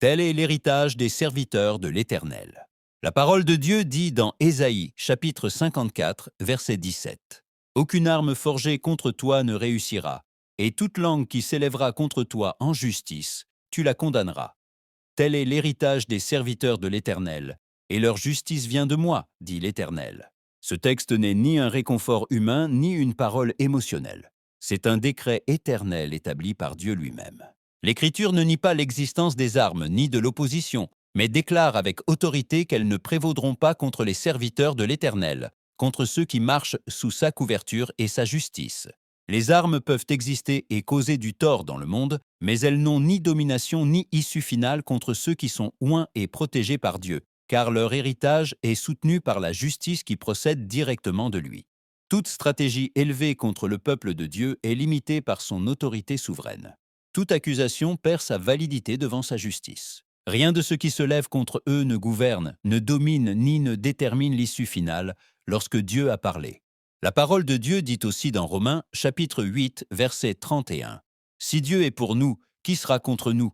Tel est l'héritage des serviteurs de l'Éternel. La parole de Dieu dit dans Ésaïe, chapitre 54, verset 17. « Aucune arme forgée contre toi ne réussira, et toute langue qui s'élèvera contre toi en justice, tu la condamneras. Tel est l'héritage des serviteurs de l'Éternel, et leur justice vient de moi, dit l'Éternel. » Ce texte n'est ni un réconfort humain, ni une parole émotionnelle. C'est un décret éternel établi par Dieu lui-même. L'Écriture ne nie pas l'existence des armes ni de l'opposition, mais déclare avec autorité qu'elles ne prévaudront pas contre les serviteurs de l'Éternel, contre ceux qui marchent sous sa couverture et sa justice. Les armes peuvent exister et causer du tort dans le monde, mais elles n'ont ni domination ni issue finale contre ceux qui sont oints et protégés par Dieu, car leur héritage est soutenu par la justice qui procède directement de lui. Toute stratégie élevée contre le peuple de Dieu est limitée par son autorité souveraine. Toute accusation perd sa validité devant sa justice. Rien de ce qui se lève contre eux ne gouverne, ne domine ni ne détermine l'issue finale lorsque Dieu a parlé. La parole de Dieu dit aussi dans Romains, chapitre 8, verset 31. « Si Dieu est pour nous, qui sera contre nous ?»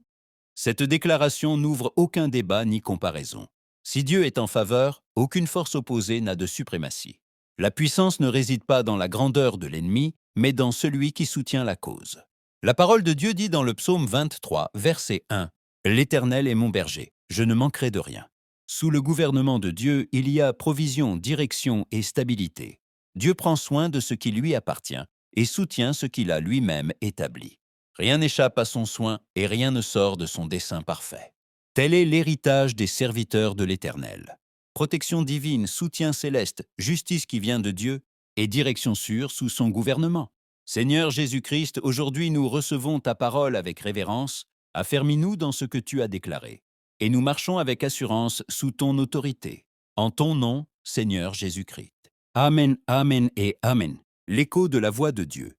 Cette déclaration n'ouvre aucun débat ni comparaison. Si Dieu est en faveur, aucune force opposée n'a de suprématie. La puissance ne réside pas dans la grandeur de l'ennemi, mais dans celui qui soutient la cause. La parole de Dieu dit dans le psaume 23, verset 1, « L'Éternel est mon berger, je ne manquerai de rien. » Sous le gouvernement de Dieu, il y a provision, direction et stabilité. Dieu prend soin de ce qui lui appartient et soutient ce qu'il a lui-même établi. Rien n'échappe à son soin et rien ne sort de son dessein parfait. Tel est l'héritage des serviteurs de l'Éternel. Protection divine, soutien céleste, justice qui vient de Dieu et direction sûre sous son gouvernement. Seigneur Jésus-Christ, aujourd'hui nous recevons ta parole avec révérence, affermis-nous dans ce que tu as déclaré, et nous marchons avec assurance sous ton autorité. En ton nom, Seigneur Jésus-Christ. Amen, amen et amen. L'écho de la voix de Dieu.